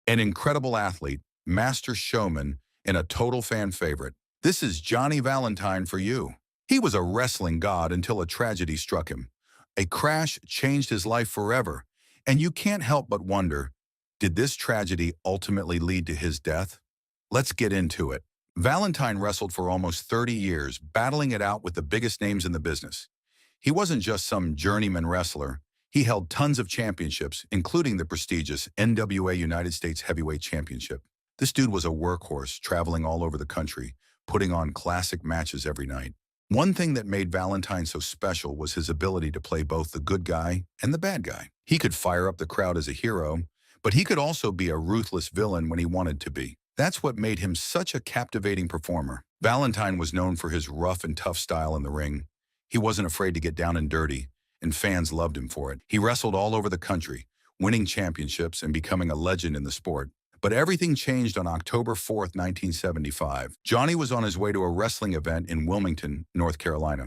An incredible athlete, master showman, and a total fan favorite. This is Johnny Valentine for you. He was a wrestling god until a tragedy struck him. A crash changed his life forever, and you can't help but wonder, did this tragedy ultimately lead to his death? Let's get into it. Valentine wrestled for almost 30 years, battling it out with the biggest names in the business. He wasn't just some journeyman wrestler. He held tons of championships, including the prestigious NWA United States Heavyweight Championship. This dude was a workhorse, traveling all over the country, putting on classic matches every night. One thing that made Valentine so special was his ability to play both the good guy and the bad guy. He could fire up the crowd as a hero, but he could also be a ruthless villain when he wanted to be. That's what made him such a captivating performer. Valentine was known for his rough and tough style in the ring. He wasn't afraid to get down and dirty, and fans loved him for it. He wrestled all over the country, winning championships and becoming a legend in the sport. But everything changed on October 4th, 1975. Johnny was on his way to a wrestling event in Wilmington, North Carolina.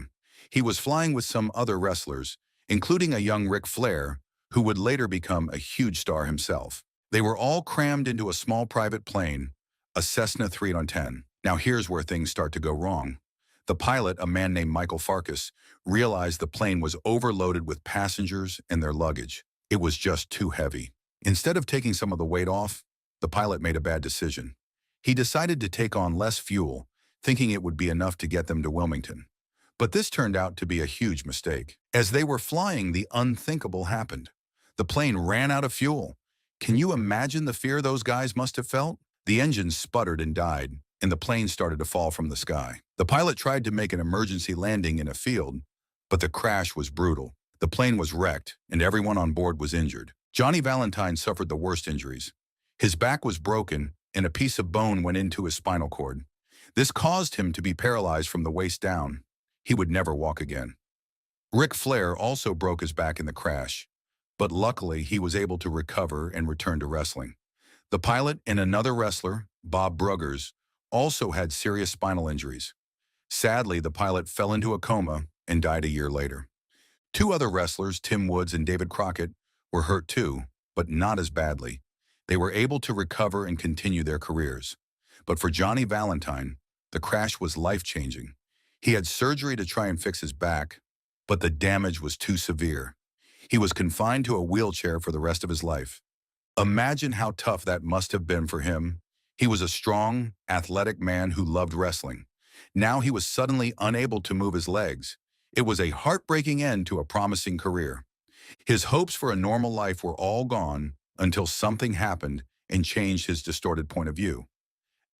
He was flying with some other wrestlers, including a young Ric Flair, who would later become a huge star himself. They were all crammed into a small private plane, a Cessna 310. Now here's where things start to go wrong. The pilot, a man named Michael Farkas, realized the plane was overloaded with passengers and their luggage. It was just too heavy. Instead of taking some of the weight off, the pilot made a bad decision. He decided to take on less fuel, thinking it would be enough to get them to Wilmington. But this turned out to be a huge mistake. As they were flying, the unthinkable happened. The plane ran out of fuel. Can you imagine the fear those guys must have felt? The engine sputtered and died, and the plane started to fall from the sky. The pilot tried to make an emergency landing in a field, but the crash was brutal. The plane was wrecked, and everyone on board was injured. Johnny Valentine suffered the worst injuries. His back was broken, and a piece of bone went into his spinal cord. This caused him to be paralyzed from the waist down. He would never walk again. Ric Flair also broke his back in the crash, but luckily he was able to recover and return to wrestling. The pilot and another wrestler, Bob Bruggers, also had serious spinal injuries. Sadly, the pilot fell into a coma and died a year later. Two other wrestlers, Tim Woods and David Crockett, were hurt too, but not as badly. They were able to recover and continue their careers. But for Johnny Valentine, the crash was life-changing. He had surgery to try and fix his back, but the damage was too severe. He was confined to a wheelchair for the rest of his life. Imagine how tough that must have been for him. He was a strong, athletic man who loved wrestling. Now he was suddenly unable to move his legs. It was a heartbreaking end to a promising career. His hopes for a normal life were all gone until something happened and changed his distorted point of view.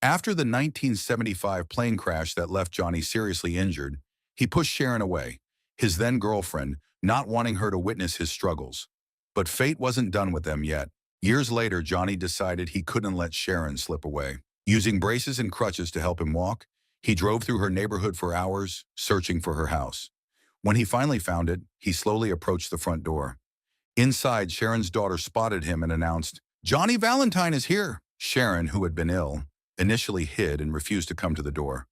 After the 1975 plane crash that left Johnny seriously injured, he pushed Sharon away, his then-girlfriend, not wanting her to witness his struggles. But fate wasn't done with them yet. Years later, Johnny decided he couldn't let Sharon slip away. Using braces and crutches to help him walk, he drove through her neighborhood for hours, searching for her house. When he finally found it, he slowly approached the front door. Inside, Sharon's daughter spotted him and announced, "Johnny Valentine is here." Sharon, who had been ill, initially hid and refused to come to the door.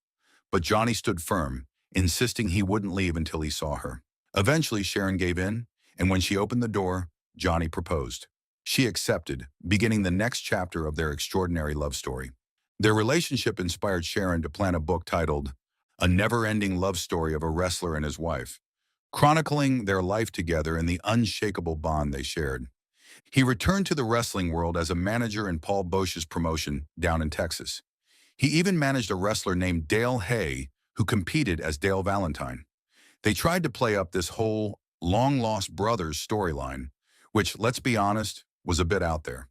But Johnny stood firm, insisting he wouldn't leave until he saw her. Eventually, Sharon gave in, and when she opened the door, Johnny proposed. She accepted, beginning the next chapter of their extraordinary love story. Their relationship inspired Sharon to plan a book titled A Never-Ending Love Story of a Wrestler and His Wife, chronicling their life together and the unshakable bond they shared. He returned to the wrestling world as a manager in Paul Boesch's promotion down in Texas. He even managed a wrestler named Dale Hay, who competed as Dale Valentine. They tried to play up this whole long-lost brothers storyline, which, let's be honest, was a bit out there.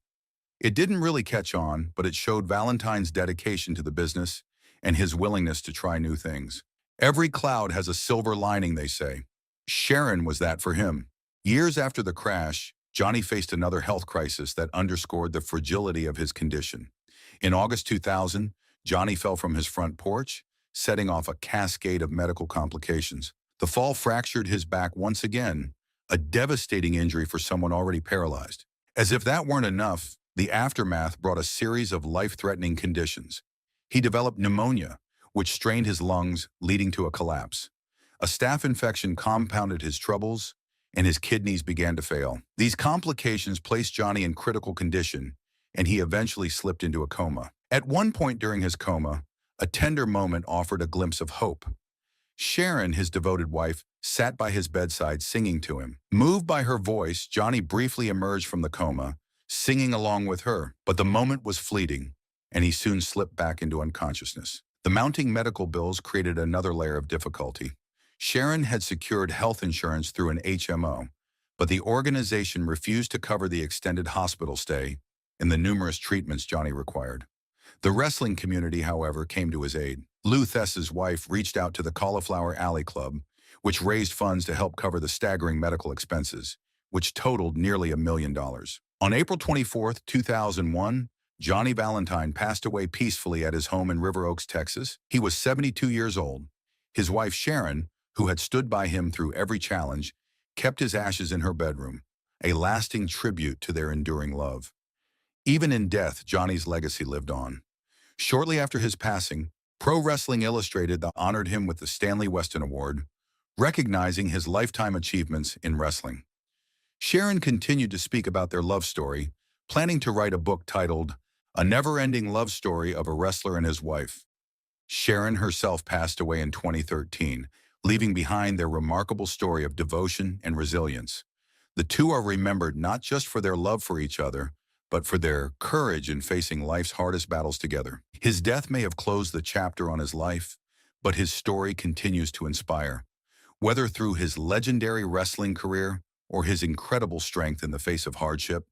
It didn't really catch on, but it showed Valentine's dedication to the business and his willingness to try new things. Every cloud has a silver lining, they say. Sharon was that for him. Years after the crash, Johnny faced another health crisis that underscored the fragility of his condition. In August 2000, Johnny fell from his front porch, setting off a cascade of medical complications. The fall fractured his back once again, a devastating injury for someone already paralyzed. As if that weren't enough, the aftermath brought a series of life-threatening conditions. He developed pneumonia, which strained his lungs, leading to a collapse. A staph infection compounded his troubles, and his kidneys began to fail. These complications placed Johnny in critical condition, and he eventually slipped into a coma. At one point during his coma, a tender moment offered a glimpse of hope. Sharon, his devoted wife, sat by his bedside singing to him. Moved by her voice, Johnny briefly emerged from the coma, singing along with her. But the moment was fleeting, and he soon slipped back into unconsciousness. The mounting medical bills created another layer of difficulty. Sharon had secured health insurance through an HMO, but the organization refused to cover the extended hospital stay and the numerous treatments Johnny required. The wrestling community, however, came to his aid. Lou Thess's wife reached out to the Cauliflower Alley Club, which raised funds to help cover the staggering medical expenses, which totaled nearly $1 million. On April 24, 2001, Johnny Valentine passed away peacefully at his home in River Oaks, Texas. He was 72 years old. His wife Sharon, who had stood by him through every challenge, kept his ashes in her bedroom, a lasting tribute to their enduring love. Even in death, Johnny's legacy lived on. Shortly after his passing, Pro Wrestling Illustrated honored him with the Stanley Weston Award, recognizing his lifetime achievements in wrestling. Sharon continued to speak about their love story, planning to write a book titled A Never-Ending Love Story of a Wrestler and His Wife. Sharon herself passed away in 2013, leaving behind their remarkable story of devotion and resilience. The two are remembered not just for their love for each other, but for their courage in facing life's hardest battles together. His death may have closed the chapter on his life, but his story continues to inspire. Whether through his legendary wrestling career or his incredible strength in the face of hardship,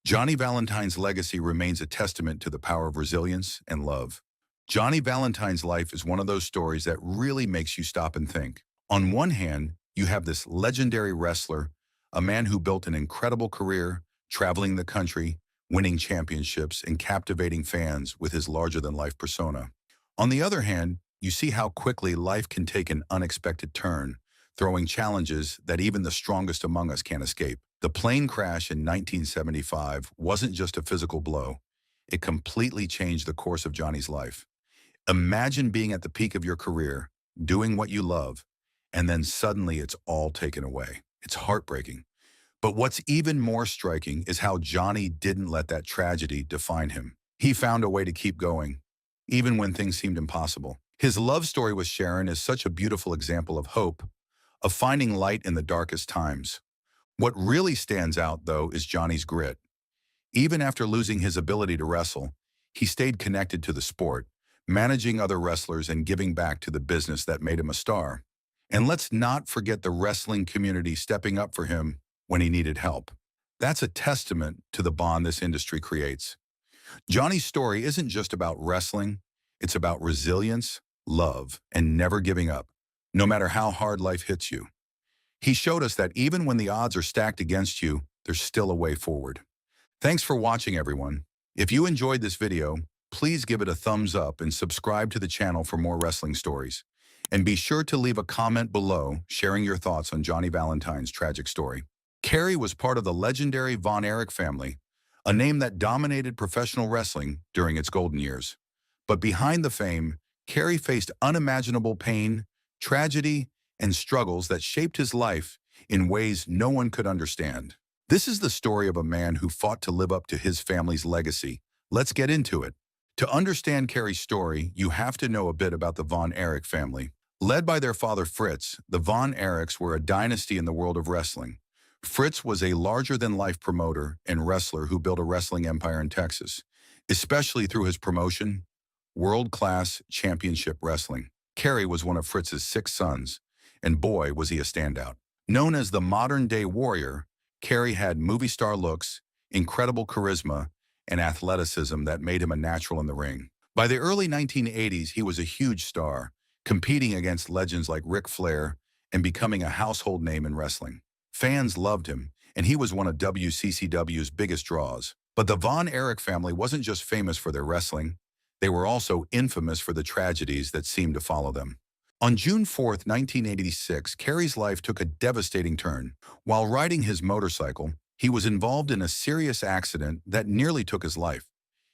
Johnny Valentine's legacy remains a testament to the power of resilience and love. Johnny Valentine's life is one of those stories that really makes you stop and think. On one hand, you have this legendary wrestler, a man who built an incredible career, traveling the country, winning championships, and captivating fans with his larger-than-life persona. On the other hand, you see how quickly life can take an unexpected turn, throwing challenges that even the strongest among us can't escape. The plane crash in 1975 wasn't just a physical blow. It completely changed the course of Johnny's life. Imagine being at the peak of your career, doing what you love, and then suddenly it's all taken away. It's heartbreaking. But what's even more striking is how Johnny didn't let that tragedy define him. He found a way to keep going, even when things seemed impossible. His love story with Sharon is such a beautiful example of hope, of finding light in the darkest times. What really stands out, though, is Johnny's grit. Even after losing his ability to wrestle, he stayed connected to the sport, managing other wrestlers and giving back to the business that made him a star. And let's not forget the wrestling community stepping up for him when he needed help. That's a testament to the bond this industry creates. Johnny's story isn't just about wrestling, it's about resilience, love, and never giving up, no matter how hard life hits you. He showed us that even when the odds are stacked against you, there's still a way forward. Thanks for watching, everyone. If you enjoyed this video, please give it a thumbs up and subscribe to the channel for more wrestling stories. And be sure to leave a comment below sharing your thoughts on Johnny Valentine's tragic story. Kerry was part of the legendary Von Erich family, a name that dominated professional wrestling during its golden years. But behind the fame, Kerry faced unimaginable pain, tragedy, and struggles that shaped his life in ways no one could understand. This is the story of a man who fought to live up to his family's legacy. Let's get into it. To understand Kerry's story, you have to know a bit about the Von Erich family. Led by their father Fritz, the Von Erichs were a dynasty in the world of wrestling. Fritz was a larger-than-life promoter and wrestler who built a wrestling empire in Texas, especially through his promotion, world-class championship wrestling. Kerry was one of Fritz's 6 sons, and boy, was he a standout. Known as the modern-day warrior, Kerry had movie star looks, incredible charisma, and athleticism that made him a natural in the ring. By the early 1980s, he was a huge star, competing against legends like Ric Flair and becoming a household name in wrestling. Fans loved him, and he was one of WCCW's biggest draws. But the Von Erich family wasn't just famous for their wrestling. They were also infamous for the tragedies that seemed to follow them. On June 4, 1986, Kerry's life took a devastating turn. While riding his motorcycle, he was involved in a serious accident that nearly took his life.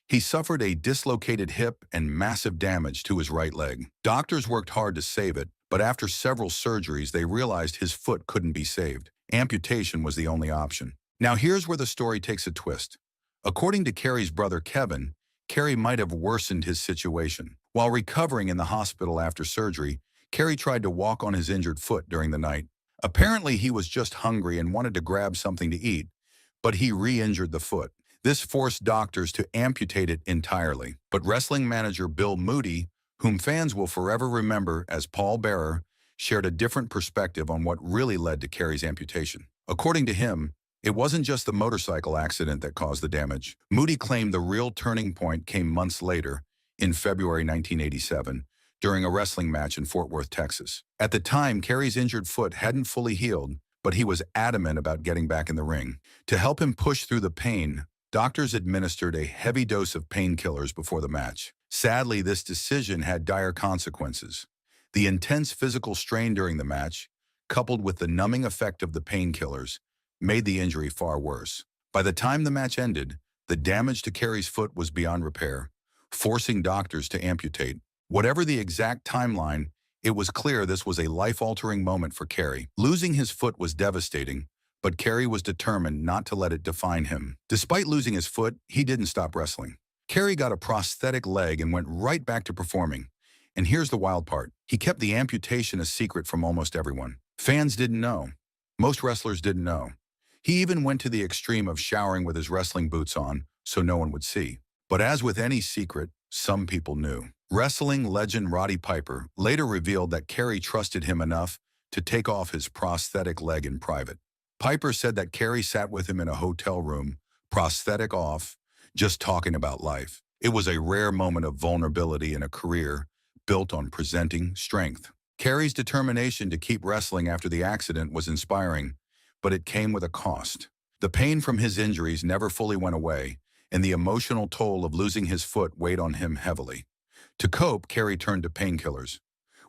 He suffered a dislocated hip and massive damage to his right leg. Doctors worked hard to save it, but after several surgeries, they realized his foot couldn't be saved. Amputation was the only option. Now here's where the story takes a twist. According to Kerry's brother Kevin, Kerry might have worsened his situation. While recovering in the hospital after surgery, Kerry tried to walk on his injured foot during the night. Apparently, he was just hungry and wanted to grab something to eat, but he re-injured the foot. This forced doctors to amputate it entirely. But wrestling manager Bill Moody, whom fans will forever remember as Paul Bearer, shared a different perspective on what really led to Kerry's amputation. According to him, it wasn't just the motorcycle accident that caused the damage. Moody claimed the real turning point came months later, in February 1987, during a wrestling match in Fort Worth, Texas. At the time, Kerry's injured foot hadn't fully healed, but he was adamant about getting back in the ring. To help him push through the pain, doctors administered a heavy dose of painkillers before the match. Sadly, this decision had dire consequences. The intense physical strain during the match, coupled with the numbing effect of the painkillers, made the injury far worse. By the time the match ended, the damage to Kerry's foot was beyond repair, forcing doctors to amputate. Whatever the exact timeline, it was clear this was a life-altering moment for Kerry. Losing his foot was devastating, but Kerry was determined not to let it define him. Despite losing his foot, he didn't stop wrestling. Kerry got a prosthetic leg and went right back to performing. And here's the wild part. He kept the amputation a secret from almost everyone. Fans didn't know. Most wrestlers didn't know. He even went to the extreme of showering with his wrestling boots on so no one would see. But as with any secret, some people knew. Wrestling legend Roddy Piper later revealed that Kerry trusted him enough to take off his prosthetic leg in private. Piper said that Kerry sat with him in a hotel room, prosthetic off, just talking about life. It was a rare moment of vulnerability in a career built on presenting strength. Kerry's determination to keep wrestling after the accident was inspiring, but it came with a cost. The pain from his injuries never fully went away, and the emotional toll of losing his foot weighed on him heavily. To cope, Kerry turned to painkillers.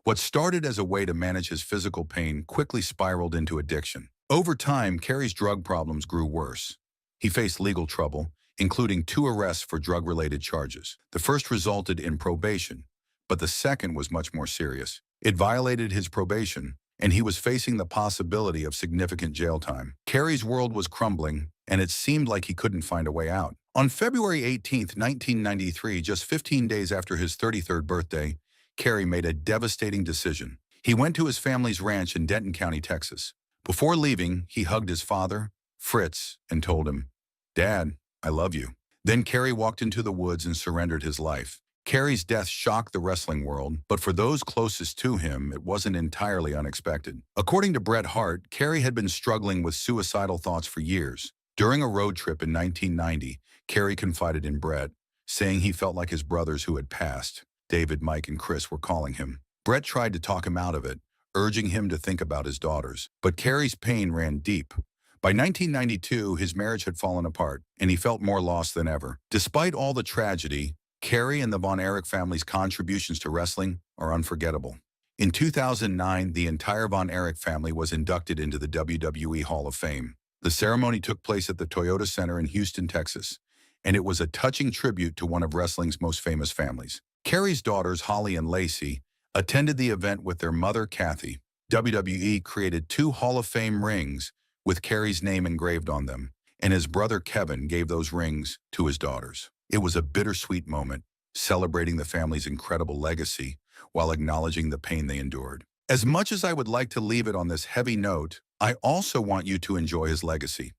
What started as a way to manage his physical pain quickly spiraled into addiction. Over time, Kerry's drug problems grew worse. He faced legal trouble, including 2 arrests for drug-related charges. The first resulted in probation, but the second was much more serious. It violated his probation, and he was facing the possibility of significant jail time. Kerry's world was crumbling, and it seemed like he couldn't find a way out. On February 18, 1993, just 15 days after his 33rd birthday, Kerry made a devastating decision. He went to his family's ranch in Denton County, Texas. Before leaving, he hugged his father, Fritz, and told him, "Dad, I love you." Then Kerry walked into the woods and surrendered his life. Kerry's death shocked the wrestling world, but for those closest to him, it wasn't entirely unexpected. According to Bret Hart, Kerry had been struggling with suicidal thoughts for years. During a road trip in 1990, Kerry confided in Bret, saying he felt like his brothers who had passed, David, Mike, and Chris, were calling him. Bret tried to talk him out of it, urging him to think about his daughters. But Kerry's pain ran deep. By 1992, his marriage had fallen apart, and he felt more lost than ever. Despite all the tragedy, Kerry and the Von Erich family's contributions to wrestling are unforgettable. In 2009, the entire Von Erich family was inducted into the WWE Hall of Fame. The ceremony took place at the Toyota Center in Houston, Texas, and it was a touching tribute to one of wrestling's most famous families. Kerry's daughters, Holly and Lacey, attended the event with their mother, Kathy. WWE created 2 Hall of Fame rings with Kerry's name engraved on them, and his brother Kevin gave those rings to his daughters. It was a bittersweet moment, celebrating the family's incredible legacy while acknowledging the pain they endured. As much as I would like to leave it on this heavy note, I also want you to enjoy his legacy.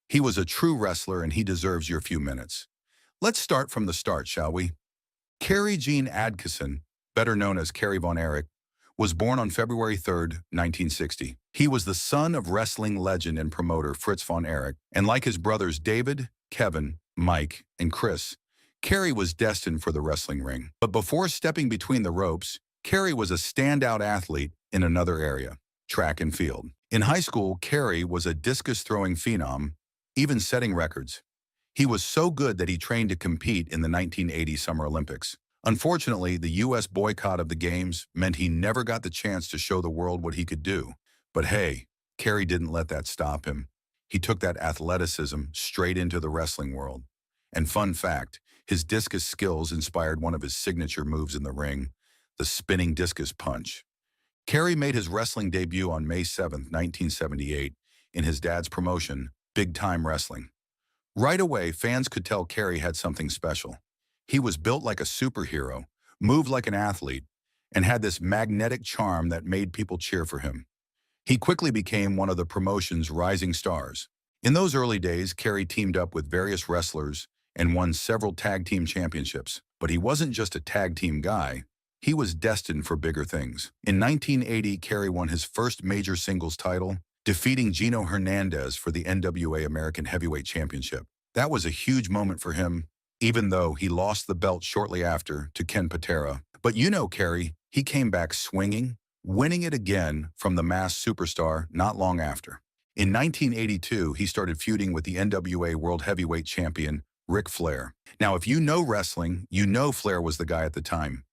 He was a true wrestler and he deserves your few minutes. Let's start from the start, shall we? Kerry Gene Adkisson, better known as Kerry Von Erich, was born on February 3, 1960. He was the son of wrestling legend and promoter Fritz Von Erich, and like his brothers David, Kevin, Mike, and Chris, Kerry was destined for the wrestling ring. But before stepping between the ropes, Kerry was a standout athlete in another area, track and field. In high school, Kerry was a discus-throwing phenom, even setting records. He was so good that he trained to compete in the 1980 Summer Olympics. Unfortunately, the U.S. boycott of the Games meant he never got the chance to show the world what he could do. But hey, Kerry didn't let that stop him. He took that athleticism straight into the wrestling world. And fun fact, his discus skills inspired one of his signature moves in the ring, the spinning discus punch. Kerry made his wrestling debut on May 7, 1978, in his dad's promotion, Big Time Wrestling. Right away, fans could tell Kerry had something special. He was built like a superhero, moved like an athlete, and had this magnetic charm that made people cheer for him. He quickly became one of the promotion's rising stars. In those early days, Kerry teamed up with various wrestlers and won several tag team championships. But he wasn't just a tag team guy. He was destined for bigger things. In 1980, Kerry won his first major singles title, defeating Gino Hernandez for the NWA American Heavyweight Championship. That was a huge moment for him, even though he lost the belt shortly after to Ken Patera. But you know Kerry, he came back swinging, winning it again from the masked superstar not long after. In 1982, he started feuding with the NWA World Heavyweight Champion, Ric Flair. Now, if you know wrestling, you know Flair was the guy at the time.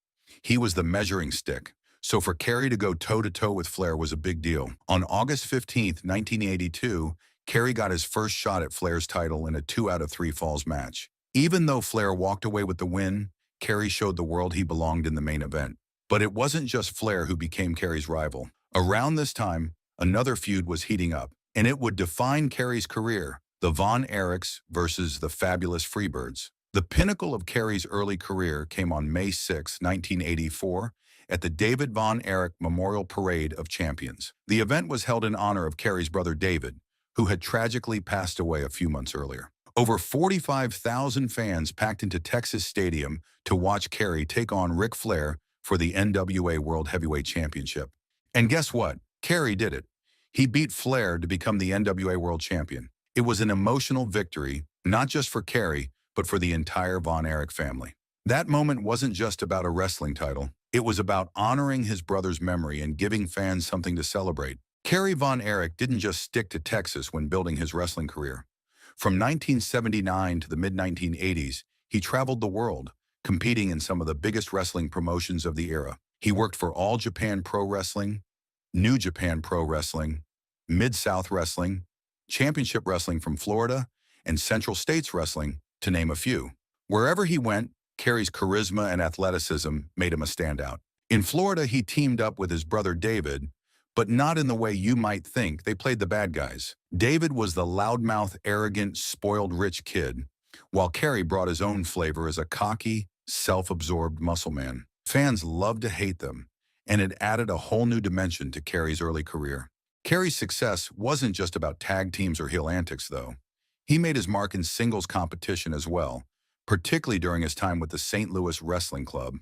He was the measuring stick. So for Kerry to go toe-to-toe with Flair was a big deal. On August 15, 1982, Kerry got his first shot at Flair's title in a 2 out of 3 falls match. Even though Flair walked away with the win, Kerry showed the world he belonged in the main event. But it wasn't just Flair who became Kerry's rival. Around this time, another feud was heating up, and it would define Kerry's career: the Von Erichs versus the Fabulous Freebirds. The pinnacle of Kerry's early career came on May 6, 1984, at the David Von Erich Memorial Parade of Champions. The event was held in honor of Kerry's brother David, who had tragically passed away a few months earlier. Over 45,000 fans packed into Texas Stadium to watch Kerry take on Ric Flair for the NWA World Heavyweight Championship. And guess what? Kerry did it. He beat Flair to become the NWA World Champion. It was an emotional victory, not just for Kerry, but for the entire Von Erich family. That moment wasn't just about a wrestling title. It was about honoring his brother's memory and giving fans something to celebrate. Kerry Von Erich didn't just stick to Texas when building his wrestling career. From 1979 to the mid-1980s, he traveled the world, competing in some of the biggest wrestling promotions of the era. He worked for All Japan Pro Wrestling, New Japan Pro Wrestling, Mid-South Wrestling, Championship Wrestling from Florida, and Central States Wrestling, to name a few. Wherever he went, Kerry's charisma and athleticism made him a standout. In Florida, he teamed up with his brother David, but not in the way you might think. They played the bad guys. David was the loudmouth, arrogant, spoiled rich kid, while Kerry brought his own flavor as a cocky, self-absorbed muscle man. Fans loved to hate them, and it added a whole new dimension to Kerry's early career. Kerry's success wasn't just about tag teams or heel antics, though. He made his mark in singles competition as well, particularly during his time with the St. Louis Wrestling Club,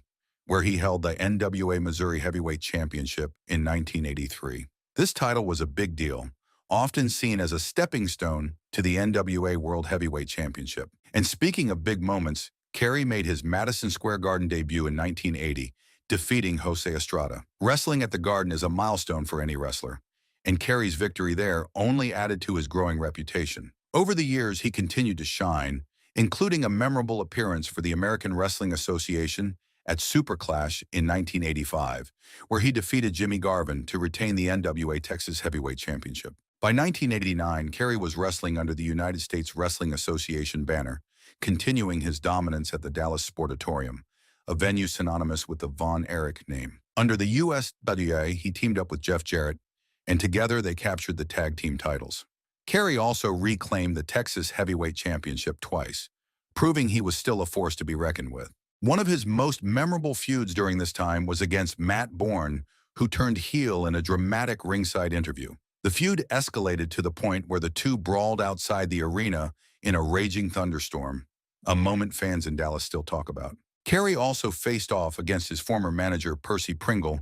where he held the NWA Missouri Heavyweight Championship in 1983. This title was a big deal, often seen as a stepping stone to the NWA World Heavyweight Championship. And speaking of big moments, Kerry made his Madison Square Garden debut in 1980, defeating Jose Estrada. Wrestling at the Garden is a milestone for any wrestler, and Kerry's victory there only added to his growing reputation. Over the years, he continued to shine, including a memorable appearance for the American Wrestling Association at Super Clash in 1985, where he defeated Jimmy Garvin to retain the NWA Texas Heavyweight Championship. By 1989, Kerry was wrestling under the United States Wrestling Association banner, continuing his dominance at the Dallas Sportatorium, a venue synonymous with the Von Erich name. Under the USWA, he teamed up with Jeff Jarrett, and together they captured the tag team titles. Kerry also reclaimed the Texas Heavyweight Championship twice, proving he was still a force to be reckoned with. One of his most memorable feuds during this time was against Matt Bourne, who turned heel in a dramatic ringside interview. The feud escalated to the point where the two brawled outside the arena in a raging thunderstorm, a moment fans in Dallas still talk about. Kerry also faced off against his former manager, Percy Pringle,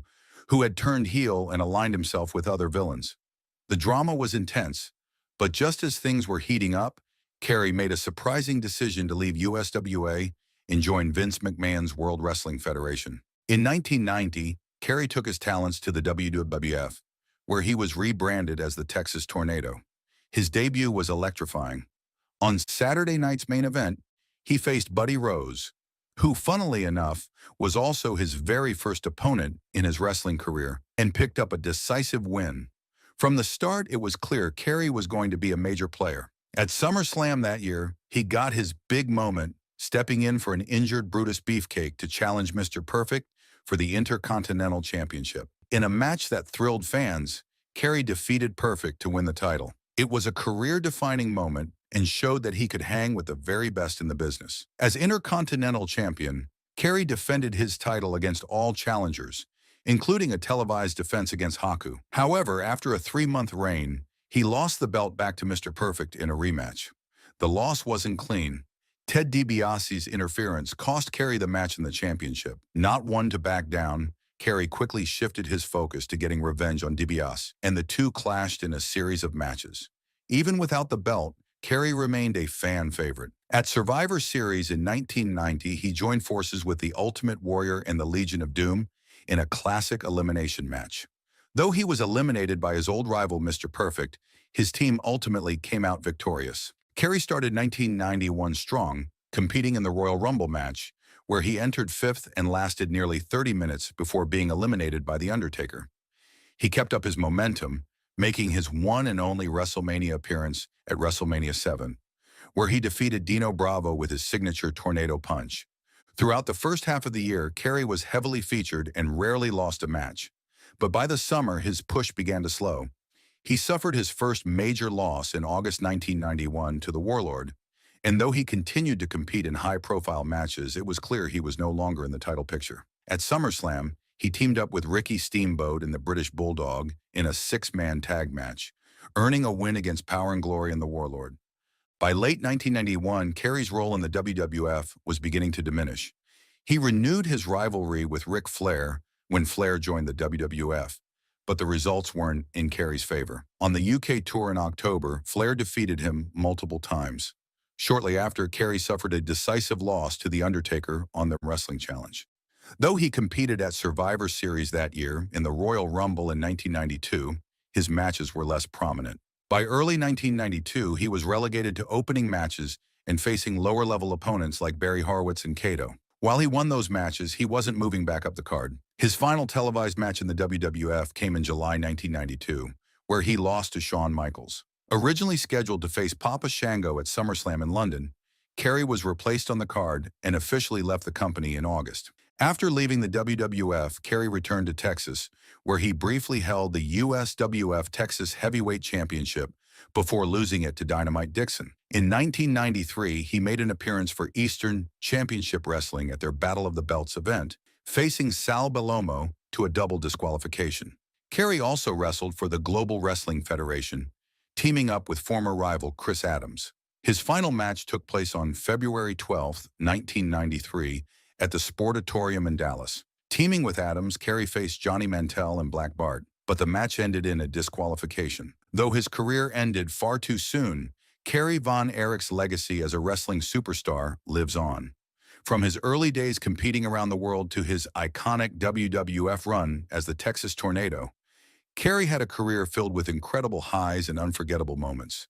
who had turned heel and aligned himself with other villains. The drama was intense, but just as things were heating up, Kerry made a surprising decision to leave USWA and join Vince McMahon's World Wrestling Federation. In 1990, Kerry took his talents to the WWF, where he was rebranded as the Texas Tornado. His debut was electrifying. On Saturday night's main event, he faced Buddy Rose, who, funnily enough, was also his very first opponent in his wrestling career, and picked up a decisive win. From the start, it was clear Kerry was going to be a major player. At SummerSlam that year, he got his big moment, stepping in for an injured Brutus Beefcake to challenge Mr. Perfect for the Intercontinental Championship. In a match that thrilled fans, Kerry defeated Perfect to win the title. It was a career-defining moment, and showed that he could hang with the very best in the business. As Intercontinental Champion, Kerry defended his title against all challengers, including a televised defense against Haku. However, after a 3-month reign, he lost the belt back to Mr. Perfect in a rematch. The loss wasn't clean. Ted DiBiase's interference cost Kerry the match in the championship. Not one to back down, Kerry quickly shifted his focus to getting revenge on DiBiase, and the two clashed in a series of matches. Even without the belt, Kerry remained a fan favorite. At Survivor Series in 1990, he joined forces with the Ultimate Warrior and the Legion of Doom in a classic elimination match. Though he was eliminated by his old rival Mr. Perfect, his team ultimately came out victorious. Kerry started 1991 strong, competing in the Royal Rumble match, where he entered 5th and lasted nearly 30 minutes before being eliminated by The Undertaker. He kept up his momentum, making his one and only WrestleMania appearance at WrestleMania 7, where he defeated Dino Bravo with his signature tornado punch. Throughout the first half of the year, Kerry was heavily featured and rarely lost a match. But by the summer, his push began to slow. He suffered his first major loss in August 1991 to the Warlord, and though he continued to compete in high-profile matches, it was clear he was no longer in the title picture. At SummerSlam, he teamed up with Ricky Steamboat and the British Bulldog in a 6-man tag match, earning a win against Power and Glory and the Warlord. By late 1991, Kerry's role in the WWF was beginning to diminish. He renewed his rivalry with Ric Flair when Flair joined the WWF, but the results weren't in Kerry's favor. On the UK tour in October, Flair defeated him multiple times. Shortly after, Kerry suffered a decisive loss to The Undertaker on the Wrestling Challenge. Though he competed at Survivor Series that year in the Royal Rumble in 1992, his matches were less prominent. By early 1992, he was relegated to opening matches and facing lower-level opponents like Barry Horowitz and Kato. While he won those matches, he wasn't moving back up the card. His final televised match in the WWF came in July 1992, where he lost to Shawn Michaels. Originally scheduled to face Papa Shango at SummerSlam in London, Kerry was replaced on the card and officially left the company in August. After leaving the WWF, Kerry returned to Texas, where he briefly held the USWF Texas Heavyweight Championship before losing it to Dynamite Dixon. In 1993, he made an appearance for Eastern Championship Wrestling at their Battle of the Belts event, facing Sal Bellomo to a double disqualification. Kerry also wrestled for the Global Wrestling Federation, teaming up with former rival Chris Adams. His final match took place on February 12, 1993, at the Sportatorium in Dallas. Teaming with Adams, Kerry faced Johnny Mantell and Black Bart, but the match ended in a disqualification. Though his career ended far too soon, Kerry Von Erich's legacy as a wrestling superstar lives on. From his early days competing around the world to his iconic WWF run as the Texas Tornado, Kerry had a career filled with incredible highs and unforgettable moments.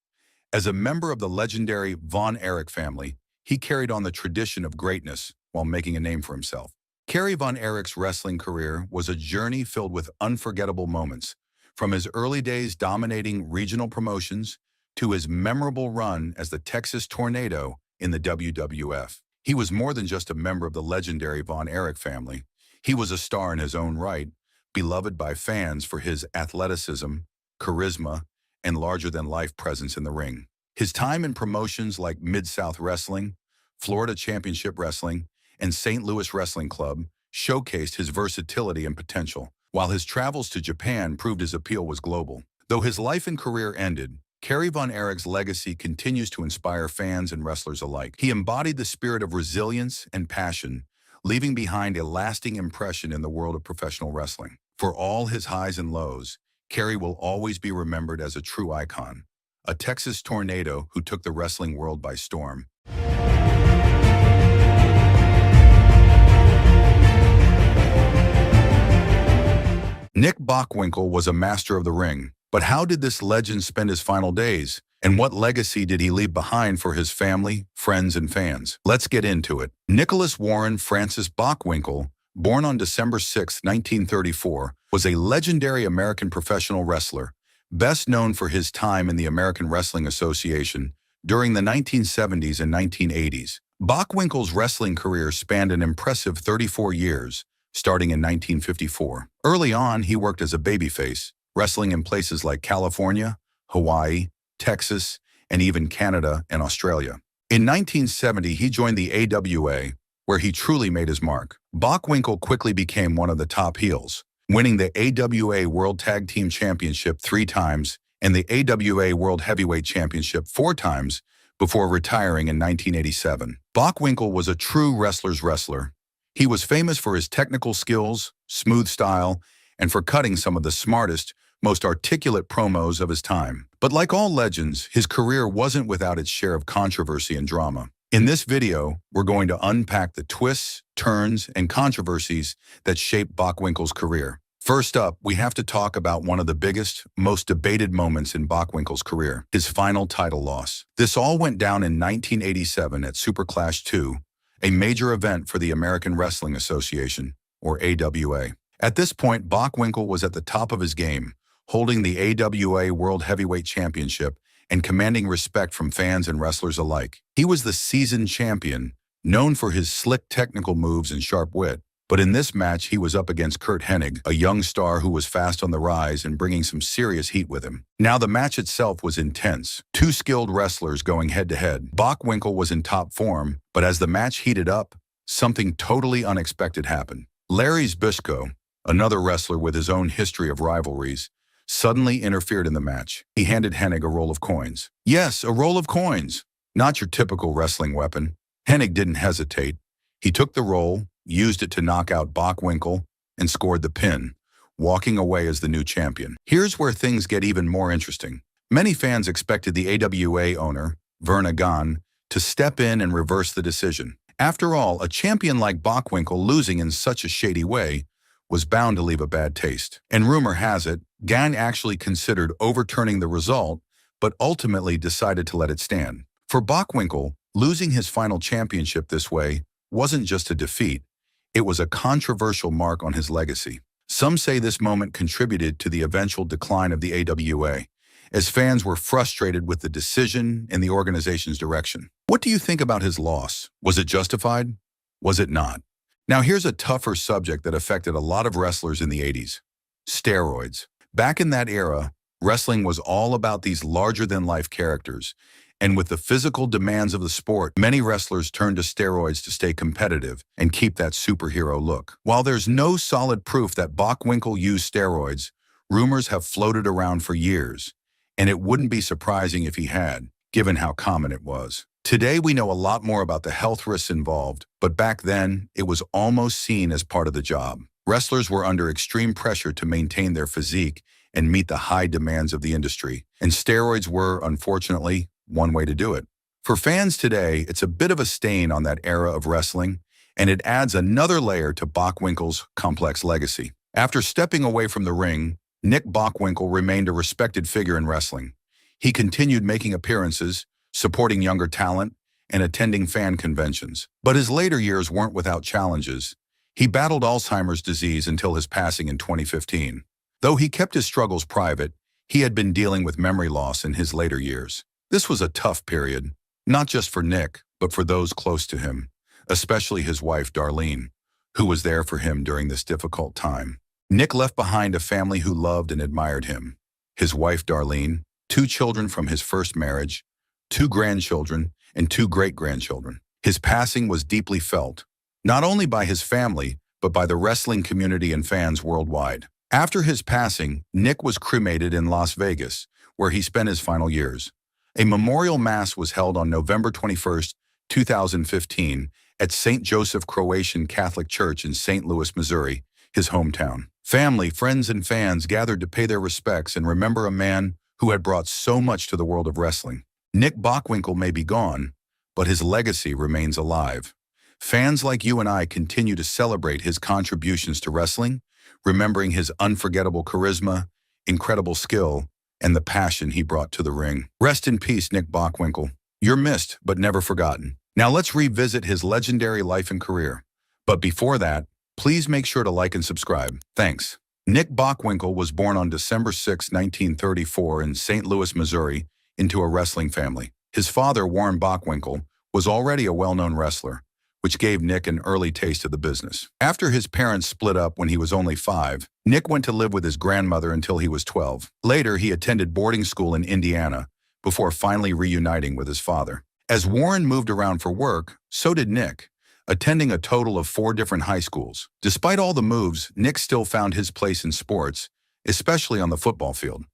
As a member of the legendary Von Erich family, he carried on the tradition of greatness while making a name for himself. Kerry Von Erich's wrestling career was a journey filled with unforgettable moments, from his early days dominating regional promotions to his memorable run as the Texas Tornado in the WWF. He was more than just a member of the legendary Von Erich family. He was a star in his own right, beloved by fans for his athleticism, charisma, and larger-than-life presence in the ring. His time in promotions like Mid-South Wrestling, Florida Championship Wrestling, and St. Louis Wrestling Club showcased his versatility and potential, while his travels to Japan proved his appeal was global. Though his life and career ended, Kerry Von Erich's legacy continues to inspire fans and wrestlers alike. He embodied the spirit of resilience and passion, leaving behind a lasting impression in the world of professional wrestling. For all his highs and lows, Kerry will always be remembered as a true icon, a Texas Tornado who took the wrestling world by storm. Nick Bockwinkel was a master of the ring, but how did this legend spend his final days? And what legacy did he leave behind for his family, friends, and fans? Let's get into it. Nicholas Warren Francis Bockwinkel, born on December 6, 1934, was a legendary American professional wrestler, best known for his time in the American Wrestling Association during the 1970s and 1980s. Bockwinkel's wrestling career spanned an impressive 34 years, starting in 1954. Early on, he worked as a babyface, wrestling in places like California, Hawaii, Texas, and even Canada and Australia. In 1970, he joined the AWA, where he truly made his mark. Bockwinkel quickly became one of the top heels, winning the AWA World Tag Team Championship 3 times and the AWA World Heavyweight Championship 4 times before retiring in 1987. Bockwinkel was a true wrestler's wrestler. He was famous for his technical skills, smooth style, and for cutting some of the smartest, most articulate promos of his time. But like all legends, his career wasn't without its share of controversy and drama. In this video, we're going to unpack the twists, turns, and controversies that shaped Bockwinkel's career. First up, we have to talk about one of the biggest, most debated moments in Bockwinkel's career, his final title loss. This all went down in 1987 at Superclash 2, a major event for the American Wrestling Association, or AWA. At this point, Bockwinkel was at the top of his game, holding the AWA World Heavyweight Championship and commanding respect from fans and wrestlers alike. He was the seasoned champion, known for his slick technical moves and sharp wit. But in this match, he was up against Curt Hennig, a young star who was fast on the rise and bringing some serious heat with him. Now, the match itself was intense. 2 skilled wrestlers going head-to-head. Bockwinkel was in top form, but as the match heated up, something totally unexpected happened. Larry Zbyszko, another wrestler with his own history of rivalries, suddenly interfered in the match. He handed Hennig a roll of coins. Yes, a roll of coins. Not your typical wrestling weapon. Hennig didn't hesitate. He took the roll, used it to knock out Bockwinkel, and scored the pin, walking away as the new champion. Here's where things get even more interesting. Many fans expected the AWA owner, Verna Gahn, to step in and reverse the decision. After all, a champion like Bockwinkel losing in such a shady way was bound to leave a bad taste. And rumor has it, Gahn actually considered overturning the result, but ultimately decided to let it stand. For Bockwinkel, losing his final championship this way wasn't just a defeat, it was a controversial mark on his legacy. Some say this moment contributed to the eventual decline of the AWA, as fans were frustrated with the decision and the organization's direction. What do you think about his loss? Was it justified? Was it not? Now here's a tougher subject that affected a lot of wrestlers in the 80s. Steroids. Back in that era, wrestling was all about these larger-than-life characters, and with the physical demands of the sport, many wrestlers turned to steroids to stay competitive and keep that superhero look. While there's no solid proof that Bockwinkel used steroids, rumors have floated around for years, and it wouldn't be surprising if he had, given how common it was. Today, we know a lot more about the health risks involved, but back then, it was almost seen as part of the job. Wrestlers were under extreme pressure to maintain their physique and meet the high demands of the industry, and steroids were, unfortunately, one way to do it. For fans today, it's a bit of a stain on that era of wrestling, and it adds another layer to Bockwinkel's complex legacy. After stepping away from the ring, Nick Bockwinkel remained a respected figure in wrestling. He continued making appearances, supporting younger talent, and attending fan conventions. But his later years weren't without challenges. He battled Alzheimer's disease until his passing in 2015. Though he kept his struggles private, he had been dealing with memory loss in his later years. This was a tough period, not just for Nick, but for those close to him, especially his wife, Darlene, who was there for him during this difficult time. Nick left behind a family who loved and admired him. His wife, Darlene, 2 children from his first marriage, 2 grandchildren, and 2 great-grandchildren. His passing was deeply felt, not only by his family, but by the wrestling community and fans worldwide. After his passing, Nick was cremated in Las Vegas, where he spent his final years. A memorial mass was held on November 21, 2015, at St. Joseph Croatian Catholic Church in St. Louis, Missouri, his hometown. Family, friends, and fans gathered to pay their respects and remember a man who had brought so much to the world of wrestling. Nick Bockwinkel may be gone, but his legacy remains alive. Fans like you and I continue to celebrate his contributions to wrestling, remembering his unforgettable charisma, incredible skill, and the passion he brought to the ring. Rest in peace, Nick Bockwinkel. You're missed, but never forgotten. Now let's revisit his legendary life and career. But before that, please make sure to like and subscribe. Thanks. Nick Bockwinkel was born on December 6, 1934 in St. Louis, Missouri, into a wrestling family. His father, Warren Bockwinkel, was already a well-known wrestler, which gave Nick an early taste of the business. After his parents split up when he was only 5, Nick went to live with his grandmother until he was 12. Later, he attended boarding school in Indiana before finally reuniting with his father. As Warren moved around for work, so did Nick, attending a total of 4 different high schools. Despite all the moves, Nick still found his place in sports, especially on the football field.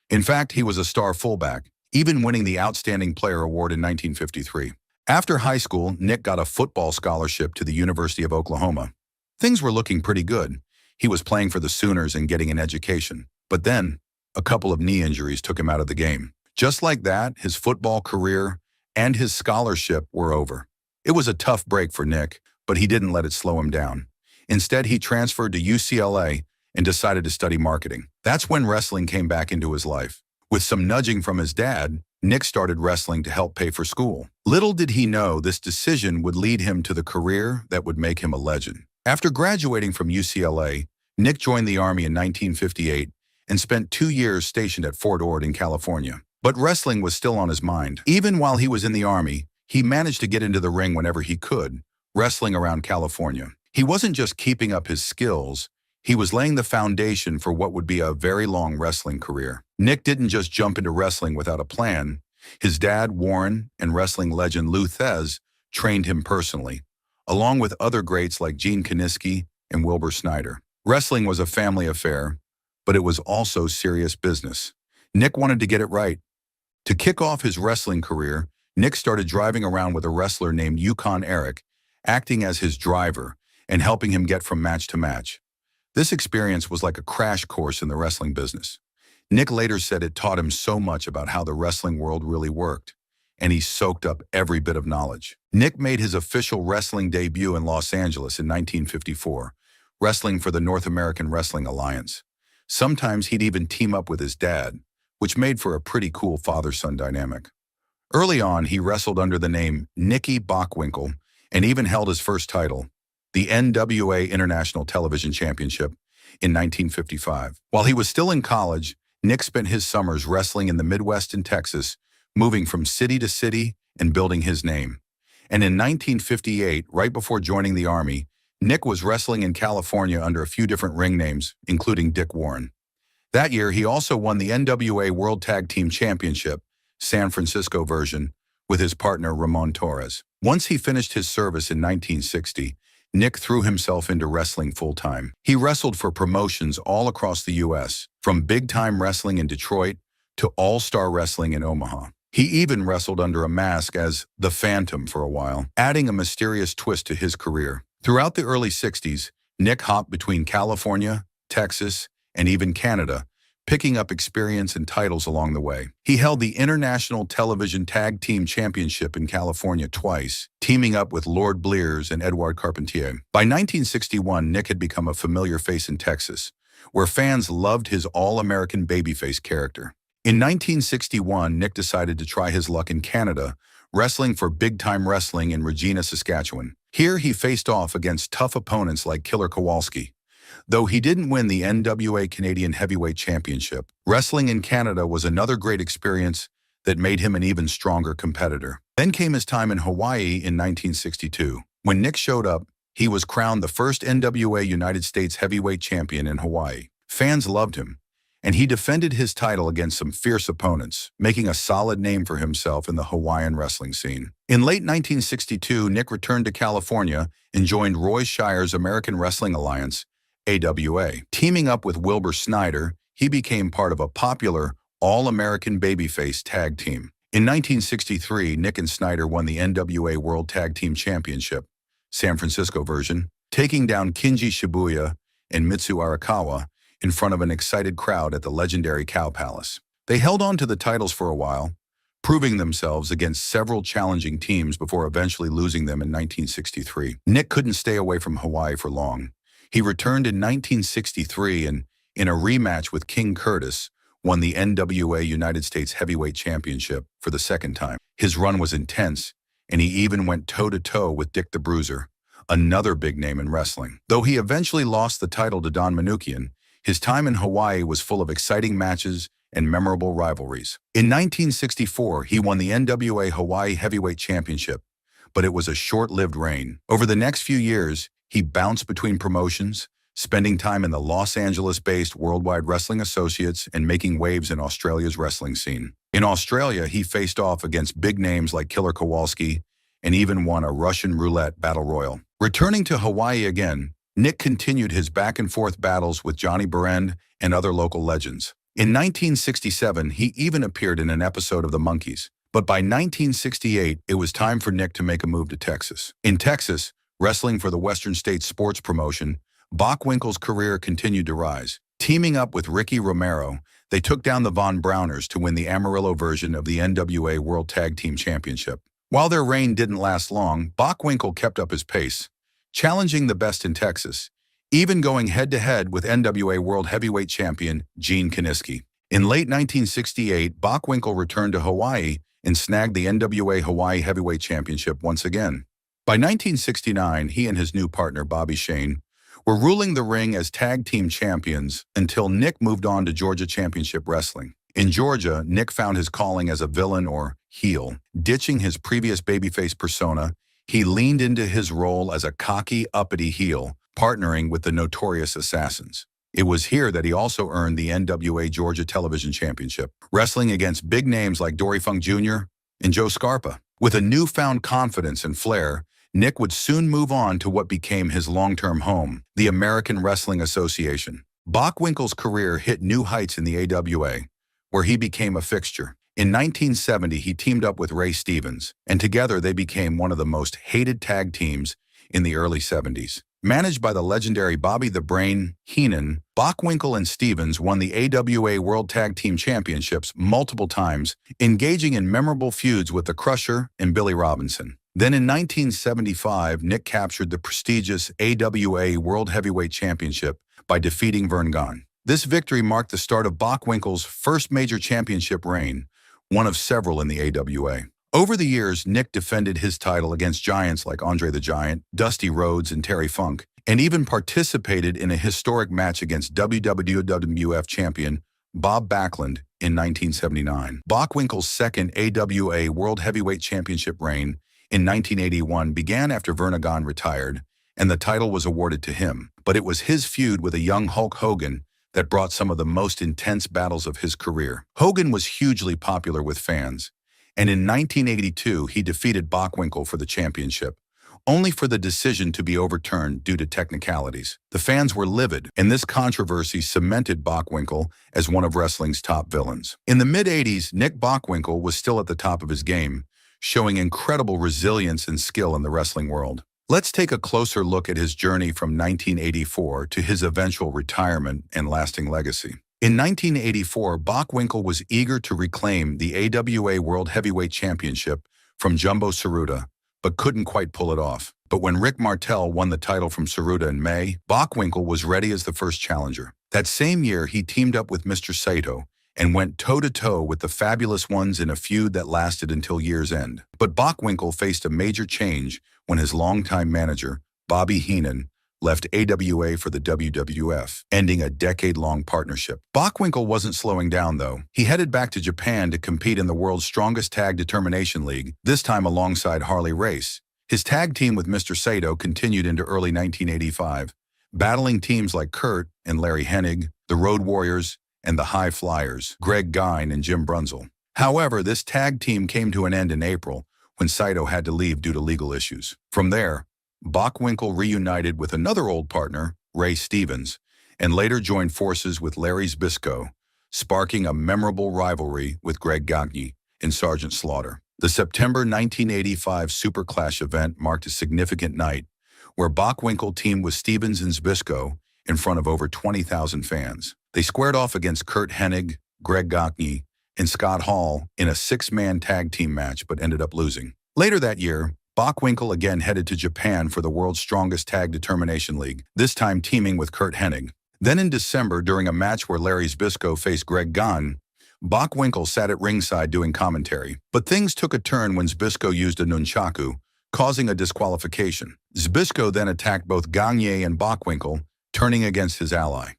In fact, he was a star fullback, even winning the Outstanding Player Award in 1953. After high school, Nick got a football scholarship to the University of Oklahoma. Things were looking pretty good. He was playing for the Sooners and getting an education. But then, a couple of knee injuries took him out of the game. Just like that, his football career and his scholarship were over. It was a tough break for Nick, but he didn't let it slow him down. Instead, he transferred to UCLA and decided to study marketing. That's when wrestling came back into his life. With some nudging from his dad, Nick started wrestling to help pay for school. Little did he know this decision would lead him to the career that would make him a legend. After graduating from UCLA, Nick joined the Army in 1958 and spent 2 years stationed at Fort Ord in California. But wrestling was still on his mind. Even while he was in the Army, he managed to get into the ring whenever he could, wrestling around California. He wasn't just keeping up his skills, he was laying the foundation for what would be a very long wrestling career. Nick didn't just jump into wrestling without a plan. His dad, Warren, and wrestling legend Lou Thez trained him personally, along with other greats like Gene Kiniski and Wilbur Snyder. Wrestling was a family affair, but it was also serious business. Nick wanted to get it right. To kick off his wrestling career, Nick started driving around with a wrestler named Yukon Erich, acting as his driver and helping him get from match to match. This experience was like a crash course in the wrestling business. Nick later said it taught him so much about how the wrestling world really worked, and he soaked up every bit of knowledge. Nick made his official wrestling debut in Los Angeles in 1954, wrestling for the North American Wrestling Alliance. Sometimes he'd even team up with his dad, which made for a pretty cool father-son dynamic. Early on, he wrestled under the name Nicky Bockwinkel and even held his first title, the NWA International Television Championship, in 1955. While he was still in college, Nick spent his summers wrestling in the Midwest and Texas, moving from city to city and building his name. And in 1958, right before joining the Army, Nick was wrestling in California under a few different ring names, including Dick Warren. That year, he also won the NWA World Tag Team Championship, San Francisco version, with his partner Ramon Torres. Once he finished his service in 1960, Nick threw himself into wrestling full-time. He wrestled for promotions all across the U.S., from big-time wrestling in Detroit to all-star wrestling in Omaha. He even wrestled under a mask as the Phantom for a while, adding a mysterious twist to his career. Throughout the early 60s, Nick hopped between California, Texas, and even Canada, picking up experience and titles along the way. He held the International Television Tag Team Championship in California twice, teaming up with Lord Blears and Edouard Carpentier. By 1961, Nick had become a familiar face in Texas, where fans loved his all-American babyface character. In 1961, Nick decided to try his luck in Canada, wrestling for Big Time Wrestling in Regina, Saskatchewan. Here he faced off against tough opponents like Killer Kowalski. Though he didn't win the NWA Canadian Heavyweight Championship, wrestling in Canada was another great experience that made him an even stronger competitor. Then came his time in Hawaii in 1962. When Nick showed up, he was crowned the first NWA United States Heavyweight Champion in Hawaii. Fans loved him, and he defended his title against some fierce opponents, making a solid name for himself in the Hawaiian wrestling scene. In late 1962, Nick returned to California and joined Roy Shire's American Wrestling Alliance, AWA. Teaming up with Wilbur Snyder, he became part of a popular all-American babyface tag team. In 1963, Nick and Snyder won the NWA World Tag Team Championship, San Francisco version, taking down Kinji Shibuya and Mitsu Arakawa in front of an excited crowd at the legendary Cow Palace. They held on to the titles for a while, proving themselves against several challenging teams before eventually losing them in 1963. Nick couldn't stay away from Hawaii for long. He returned in 1963 and, in a rematch with King Curtis, won the NWA United States Heavyweight Championship for the second time. His run was intense, and he even went toe-to-toe with Dick the Bruiser, another big name in wrestling. Though he eventually lost the title to Don Manukian, his time in Hawaii was full of exciting matches and memorable rivalries. In 1964, he won the NWA Hawaii Heavyweight Championship, but it was a short-lived reign. Over the next few years, he bounced between promotions, spending time in the Los Angeles-based Worldwide Wrestling Associates and making waves in Australia's wrestling scene. In Australia, he faced off against big names like Killer Kowalski and even won a Russian roulette battle royal. Returning to Hawaii again, Nick continued his back-and-forth battles with Johnny Barend and other local legends. In 1967, he even appeared in an episode of The Monkees. But by 1968, it was time for Nick to make a move to Texas. In Texas, wrestling for the Western States Sports Promotion, Bockwinkel's career continued to rise. Teaming up with Ricky Romero, they took down the Von Brauners to win the Amarillo version of the NWA World Tag Team Championship. While their reign didn't last long, Bockwinkel kept up his pace, challenging the best in Texas, even going head-to-head with NWA World Heavyweight Champion Gene Kiniski. In late 1968, Bockwinkel returned to Hawaii and snagged the NWA Hawaii Heavyweight Championship once again. By 1969, he and his new partner, Bobby Shane, were ruling the ring as tag team champions until Nick moved on to Georgia Championship Wrestling. In Georgia, Nick found his calling as a villain or heel. Ditching his previous babyface persona, he leaned into his role as a cocky, uppity heel, partnering with the Notorious Assassins. It was here that he also earned the NWA Georgia Television Championship, wrestling against big names like Dory Funk Jr. and Joe Scarpa. With a newfound confidence and flair, Nick would soon move on to what became his long-term home, the American Wrestling Association. Bockwinkel's career hit new heights in the AWA, where he became a fixture. In 1970, he teamed up with Ray Stevens, and together they became one of the most hated tag teams in the early 70s. Managed by the legendary Bobby the Brain Heenan, Bockwinkel and Stevens won the AWA World Tag Team Championships multiple times, engaging in memorable feuds with the Crusher and Billy Robinson. Then in 1975, Nick captured the prestigious AWA World Heavyweight Championship by defeating Vern Gunn. This victory marked the start of Bockwinkel's first major championship reign, one of several in the AWA. Over the years, Nick defended his title against giants like Andre the Giant, Dusty Rhodes, and Terry Funk, and even participated in a historic match against WWF champion Bob Backlund in 1979. Bockwinkel's second AWA World Heavyweight Championship reign in 1981 began after Vern Gunn retired, and the title was awarded to him. But it was his feud with a young Hulk Hogan that brought some of the most intense battles of his career. Hogan was hugely popular with fans, and in 1982 he defeated Bockwinkel for the championship, only for the decision to be overturned due to technicalities. The fans were livid, and this controversy cemented Bockwinkel as one of wrestling's top villains. In the mid-80s, Nick Bockwinkel was still at the top of his game, showing incredible resilience and skill in the wrestling world. Let's take a closer look at his journey from 1984 to his eventual retirement and lasting legacy. In 1984, Bockwinkel was eager to reclaim the AWA World Heavyweight Championship from Jumbo Tsuruta, but couldn't quite pull it off. But when Rick Martel won the title from Tsuruta in May, Bockwinkel was ready as the first challenger. That same year, he teamed up with Mr. Sato and went toe-to-toe with the Fabulous Ones in a feud that lasted until year's end. But Bockwinkel faced a major change when his longtime manager, Bobby Heenan, left AWA for the WWF, ending a decade-long partnership. Bockwinkel wasn't slowing down, though. He headed back to Japan to compete in the world's strongest tag determination league, this time alongside Harley Race. His tag team with Mr. Sato continued into early 1985, battling teams like Kurt and Larry Hennig, the Road Warriors, and the High Flyers, Greg Gine and Jim Brunzell. However, this tag team came to an end in April when Saito had to leave due to legal issues. From there, Bockwinkel reunited with another old partner, Ray Stevens, and later joined forces with Larry Zbyszko, sparking a memorable rivalry with Greg Gagne and Sergeant Slaughter. The September 1985 Super Clash event marked a significant night, where Bockwinkel teamed with Stevens and Zbyszko in front of over 20,000 fans. They squared off against Kurt Hennig, Greg Gagne, and Scott Hall in a six-man tag team match, but ended up losing. Later that year, Bockwinkel again headed to Japan for the world's strongest tag determination league, this time teaming with Kurt Hennig. Then in December, during a match where Larry Zbyszko faced Greg Gane, Bockwinkel sat at ringside doing commentary. But things took a turn when Zbyszko used a nunchaku, causing a disqualification. Zbyszko then attacked both Gagne and Bockwinkel, turning against his ally.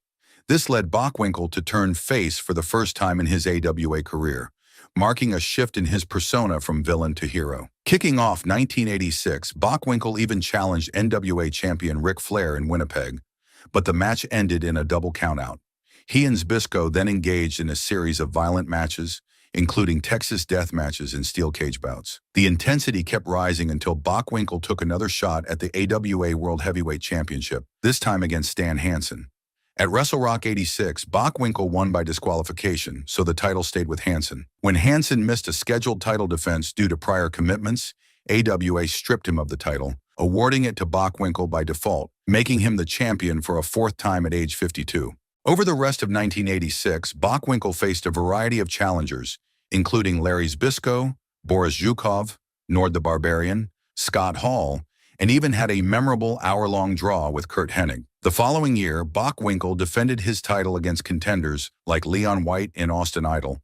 This led Bockwinkel to turn face for the first time in his AWA career, marking a shift in his persona from villain to hero. Kicking off 1986, Bockwinkel even challenged NWA champion Ric Flair in Winnipeg, but the match ended in a double countout. He and Zbyszko then engaged in a series of violent matches, including Texas death matches and steel cage bouts. The intensity kept rising until Bockwinkel took another shot at the AWA World Heavyweight Championship, this time against Stan Hansen. At Wrestle Rock 86, Bockwinkel won by disqualification, so the title stayed with Hansen. When Hansen missed a scheduled title defense due to prior commitments, AWA stripped him of the title, awarding it to Bockwinkel by default, making him the champion for a fourth time at age 52. Over the rest of 1986, Bockwinkel faced a variety of challengers, including Larry Zbyszko, Boris Zhukov, Nord the Barbarian, Scott Hall, and even had a memorable hour-long draw with Curt Hennig. The following year, Bockwinkel defended his title against contenders like Leon White and Austin Idol,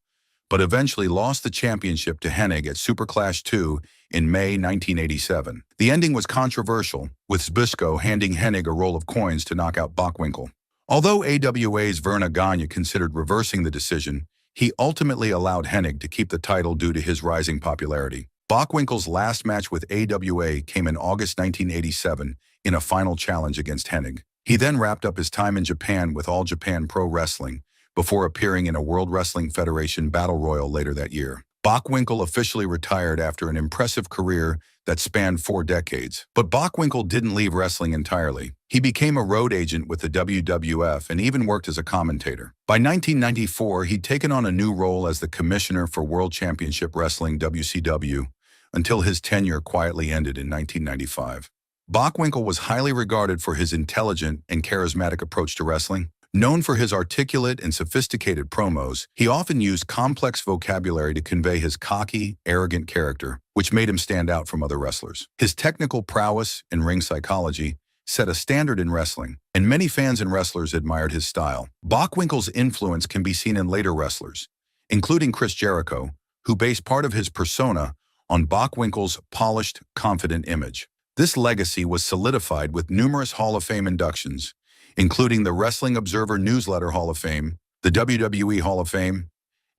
but eventually lost the championship to Hennig at Superclash 2 in May 1987. The ending was controversial, with Zbyszko handing Hennig a roll of coins to knock out Bockwinkel. Although AWA's Verna Gagne considered reversing the decision, he ultimately allowed Hennig to keep the title due to his rising popularity. Bockwinkel's last match with AWA came in August 1987 in a final challenge against Hennig. He then wrapped up his time in Japan with All Japan Pro Wrestling before appearing in a World Wrestling Federation Battle Royal later that year. Bockwinkel officially retired after an impressive career that spanned 4 decades. But Bockwinkel didn't leave wrestling entirely. He became a road agent with the WWF and even worked as a commentator. By 1994, he'd taken on a new role as the Commissioner for World Championship Wrestling WCW until his tenure quietly ended in 1995. Bockwinkel was highly regarded for his intelligent and charismatic approach to wrestling. Known for his articulate and sophisticated promos, he often used complex vocabulary to convey his cocky, arrogant character, which made him stand out from other wrestlers. His technical prowess and ring psychology set a standard in wrestling, and many fans and wrestlers admired his style. Bockwinkel's influence can be seen in later wrestlers, including Chris Jericho, who based part of his persona on Bockwinkel's polished, confident image. This legacy was solidified with numerous Hall of Fame inductions, including the Wrestling Observer Newsletter Hall of Fame, the WWE Hall of Fame,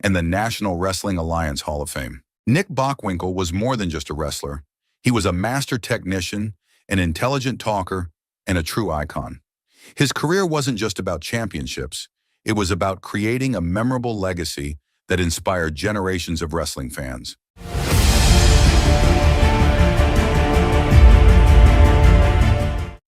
and the National Wrestling Alliance Hall of Fame. Nick Bockwinkel was more than just a wrestler. He was a master technician, an intelligent talker, and a true icon. His career wasn't just about championships. It was about creating a memorable legacy that inspired generations of wrestling fans.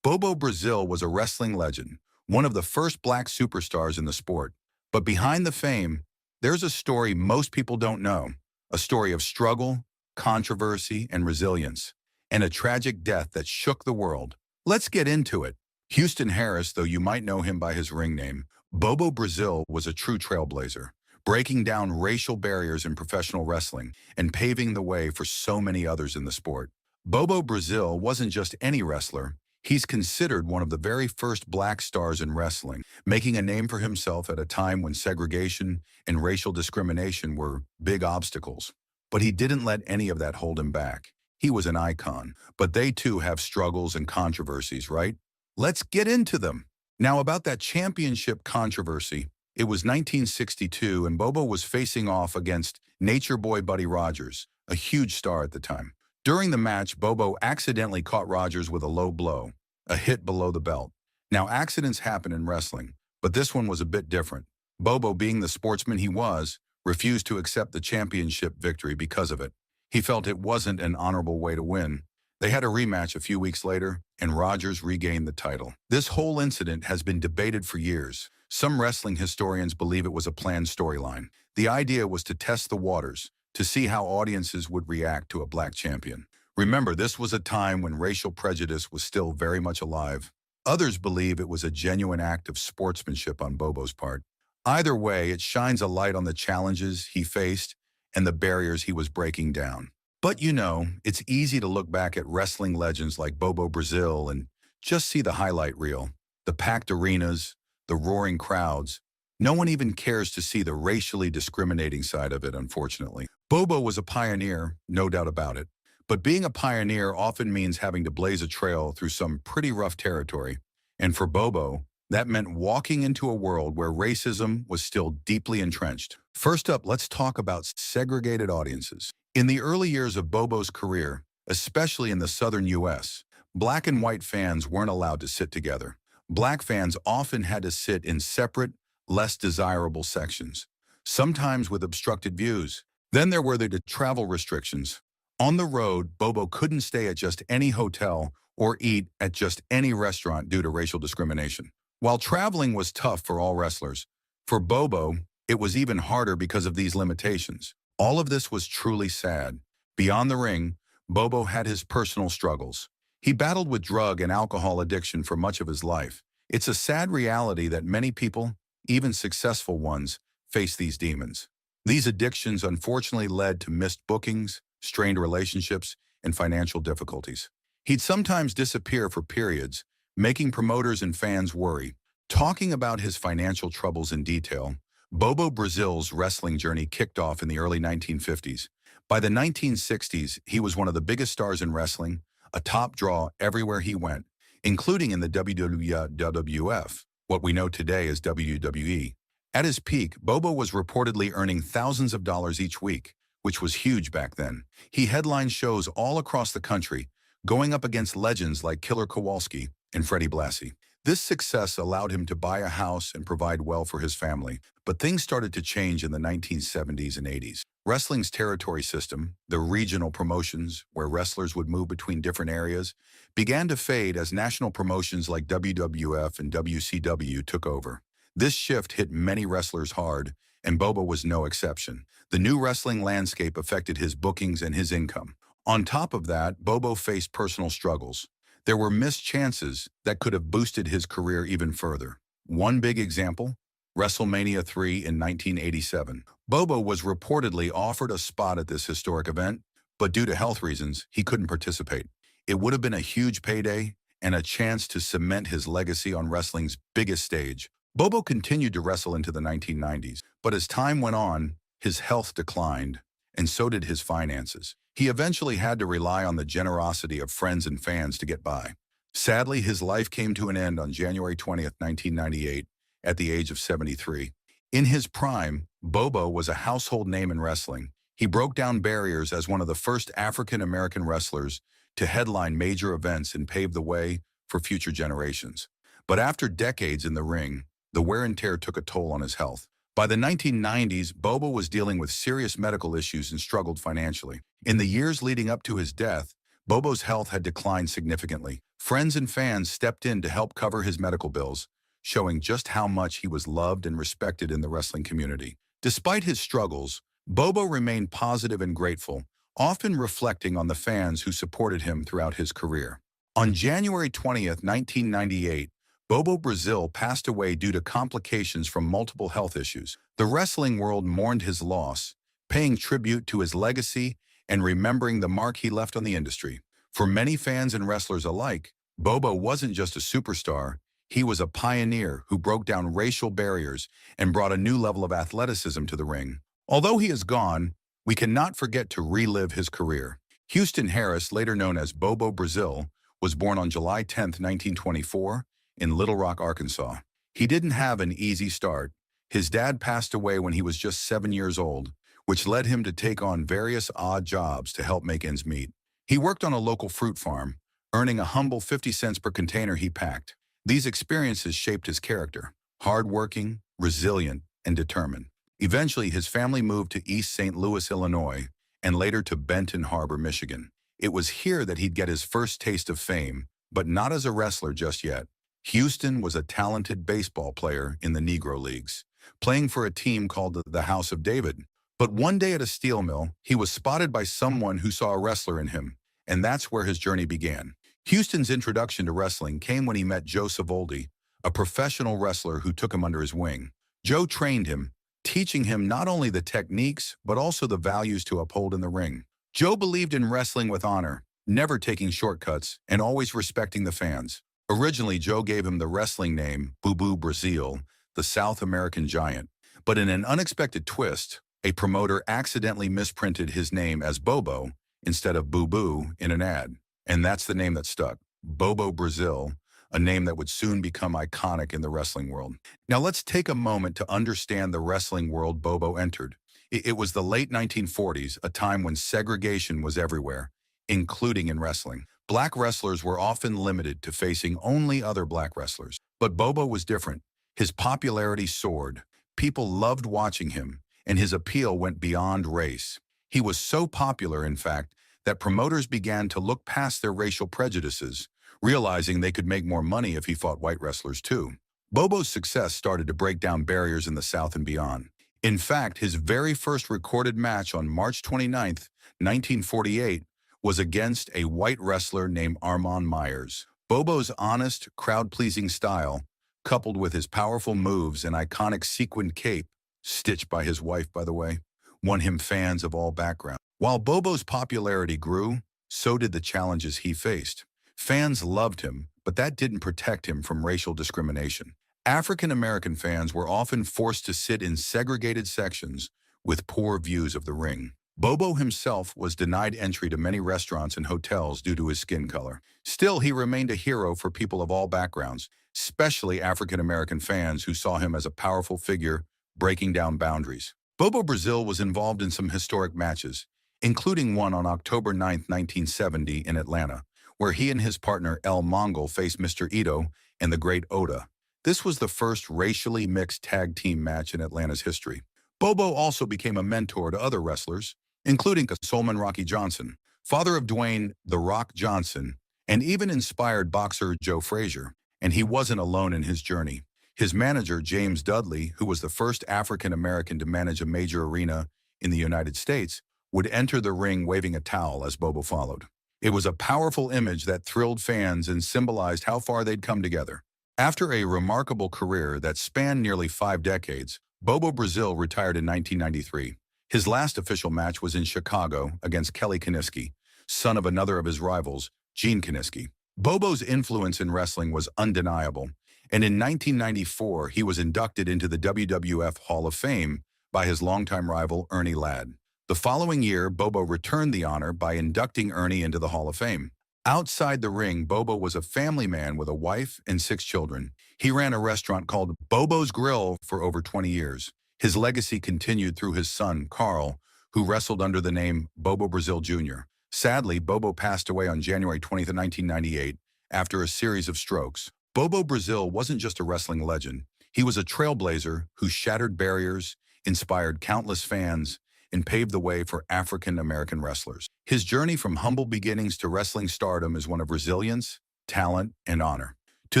Bobo Brazil was a wrestling legend, one of the first black superstars in the sport. But behind the fame, there's a story most people don't know, a story of struggle, controversy, and resilience, and a tragic death that shook the world. Let's get into it. Houston Harris, though you might know him by his ring name, Bobo Brazil was a true trailblazer, breaking down racial barriers in professional wrestling and paving the way for so many others in the sport. Bobo Brazil wasn't just any wrestler. He's considered one of the very first black stars in wrestling, making a name for himself at a time when segregation and racial discrimination were big obstacles. But he didn't let any of that hold him back. He was an icon, but they too have struggles and controversies, right? Let's get into them. Now, about that championship controversy, it was 1962 and Bobo was facing off against Nature Boy Buddy Rogers, a huge star at the time. During the match, Bobo accidentally caught Rogers with a low blow, a hit below the belt. Now, accidents happen in wrestling, but this one was a bit different. Bobo, being the sportsman he was, refused to accept the championship victory because of it. He felt it wasn't an honorable way to win. They had a rematch a few weeks later, and Rogers regained the title. This whole incident has been debated for years. Some wrestling historians believe it was a planned storyline. The idea was to test the waters, to see how audiences would react to a black champion. Remember, this was a time when racial prejudice was still very much alive. Others believe it was a genuine act of sportsmanship on Bobo's part. Either way, it shines a light on the challenges he faced and the barriers he was breaking down. But you know, it's easy to look back at wrestling legends like Bobo Brazil and just see the highlight reel, the packed arenas, the roaring crowds. No one even cares to see the racially discriminating side of it, unfortunately. Bobo was a pioneer, no doubt about it. But being a pioneer often means having to blaze a trail through some pretty rough territory. And for Bobo, that meant walking into a world where racism was still deeply entrenched. First up, let's talk about segregated audiences. In the early years of Bobo's career, especially in the southern U.S., black and white fans weren't allowed to sit together. Black fans often had to sit in separate, less desirable sections. sometimes with obstructed views. Then there were the travel restrictions. On the road, Bobo couldn't stay at just any hotel or eat at just any restaurant due to racial discrimination. While traveling was tough for all wrestlers, for Bobo, it was even harder because of these limitations. All of this was truly sad. Beyond the ring, Bobo had his personal struggles. He battled with drug and alcohol addiction for much of his life. It's a sad reality that many people, even successful ones, face these demons. These addictions unfortunately led to missed bookings, strained relationships, and financial difficulties. He'd sometimes disappear for periods, making promoters and fans worry. Talking about his financial troubles in detail, Bobo Brazil's wrestling journey kicked off in the early 1950s. By the 1960s, he was one of the biggest stars in wrestling, a top draw everywhere he went, including in the WWF, what we know today as WWE. At his peak, Bobo was reportedly earning thousands of dollars each week, which was huge back then. He headlined shows all across the country, going up against legends like Killer Kowalski and Freddie Blassie. This success allowed him to buy a house and provide well for his family, but things started to change in the 1970s and 80s. Wrestling's territory system, the regional promotions where wrestlers would move between different areas, began to fade as national promotions like WWF and WCW took over. This shift hit many wrestlers hard, and Bobo was no exception. The new wrestling landscape affected his bookings and his income. On top of that, Bobo faced personal struggles. There were missed chances that could have boosted his career even further. One big example, WrestleMania 3 in 1987. Bobo was reportedly offered a spot at this historic event, but due to health reasons, he couldn't participate. It would have been a huge payday and a chance to cement his legacy on wrestling's biggest stage. Bobo continued to wrestle into the 1990s, but as time went on, his health declined, and so did his finances. He eventually had to rely on the generosity of friends and fans to get by. Sadly, his life came to an end on January 20th, 1998, at the age of 73. In his prime, Bobo was a household name in wrestling. He broke down barriers as one of the first African-American wrestlers to headline major events and pave the way for future generations. But after decades in the ring, the wear and tear took a toll on his health. By the 1990s, Bobo was dealing with serious medical issues and struggled financially. In the years leading up to his death, Bobo's health had declined significantly. Friends and fans stepped in to help cover his medical bills, showing just how much he was loved and respected in the wrestling community. Despite his struggles, Bobo remained positive and grateful, often reflecting on the fans who supported him throughout his career. On January 20th, 1998, Bobo Brazil passed away due to complications from multiple health issues. The wrestling world mourned his loss, paying tribute to his legacy and remembering the mark he left on the industry. For many fans and wrestlers alike, Bobo wasn't just a superstar, he was a pioneer who broke down racial barriers and brought a new level of athleticism to the ring. Although he is gone, we cannot forget to relive his career. Houston Harris, later known as Bobo Brazil, was born on July 10, 1924, in Little Rock, Arkansas. He didn't have an easy start. His dad passed away when he was just 7 years old, which led him to take on various odd jobs to help make ends meet. He worked on a local fruit farm, earning a humble 50 cents per container he packed. These experiences shaped his character, hardworking, resilient, and determined. Eventually, his family moved to East St. Louis, Illinois, and later to Benton Harbor, Michigan. It was here that he'd get his first taste of fame, but not as a wrestler just yet. Houston was a talented baseball player in the Negro Leagues, playing for a team called the House of David. But one day at a steel mill, he was spotted by someone who saw a wrestler in him, and that's where his journey began. Houston's introduction to wrestling came when he met Joe Savoldi, a professional wrestler who took him under his wing. Joe trained him, teaching him not only the techniques, but also the values to uphold in the ring. Joe believed in wrestling with honor, never taking shortcuts, and always respecting the fans. Originally, Joe gave him the wrestling name Bobo Brazil, the South American Giant. But in an unexpected twist, a promoter accidentally misprinted his name as Bobo instead of Boo Boo in an ad. And that's the name that stuck, Bobo Brazil, a name that would soon become iconic in the wrestling world. Now let's take a moment to understand the wrestling world Bobo entered. It was the late 1940s, a time when segregation was everywhere, including in wrestling. Black wrestlers were often limited to facing only other black wrestlers. But Bobo was different. His popularity soared. People loved watching him, and his appeal went beyond race. He was so popular, in fact, that promoters began to look past their racial prejudices, realizing they could make more money if he fought white wrestlers too. Bobo's success started to break down barriers in the South and beyond. In fact, his very first recorded match on March 29, 1948, was against a white wrestler named Armand Myers. Bobo's honest, crowd-pleasing style, coupled with his powerful moves and iconic sequined cape, stitched by his wife, by the way, won him fans of all backgrounds. While Bobo's popularity grew, so did the challenges he faced. Fans loved him, but that didn't protect him from racial discrimination. African-American fans were often forced to sit in segregated sections with poor views of the ring. Bobo himself was denied entry to many restaurants and hotels due to his skin color. Still, he remained a hero for people of all backgrounds, especially African-American fans who saw him as a powerful figure breaking down boundaries. Bobo Brazil was involved in some historic matches, including one on October 9, 1970 in Atlanta, where he and his partner El Mongol faced Mr. Ito and the Great Oda. This was the first racially mixed tag team match in Atlanta's history. Bobo also became a mentor to other wrestlers, including Coleman Rocky Johnson, father of Dwayne "The Rock" Johnson, and even inspired boxer Joe Frazier. And he wasn't alone in his journey. His manager, James Dudley, who was the first African-American to manage a major arena in the United States, would enter the ring waving a towel as Bobo followed. It was a powerful image that thrilled fans and symbolized how far they'd come together. After a remarkable career that spanned nearly 5 decades, Bobo Brazil retired in 1993. His last official match was in Chicago against Kelly Kiniski, son of another of his rivals, Gene Kiniski. Bobo's influence in wrestling was undeniable, and in 1994 he was inducted into the WWF Hall of Fame by his longtime rival Ernie Ladd. The following year, Bobo returned the honor by inducting Ernie into the Hall of Fame. Outside the ring, Bobo was a family man with a wife and 6 children. He ran a restaurant called Bobo's Grill for over 20 years. His legacy continued through his son, Carl, who wrestled under the name Bobo Brazil Jr. Sadly, Bobo passed away on January 20, 1998, after a series of strokes. Bobo Brazil wasn't just a wrestling legend. He was a trailblazer who shattered barriers, inspired countless fans, and paved the way for African-American wrestlers. His journey from humble beginnings to wrestling stardom is one of resilience, talent, and honor. To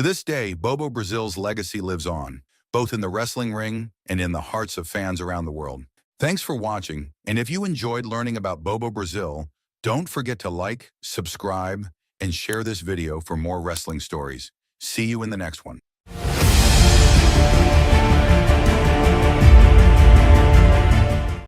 this day, Bobo Brazil's legacy lives on, both in the wrestling ring and in the hearts of fans around the world. Thanks for watching, and if you enjoyed learning about Bobo Brazil, don't forget to like, subscribe, and share this video for more wrestling stories. See you in the next one.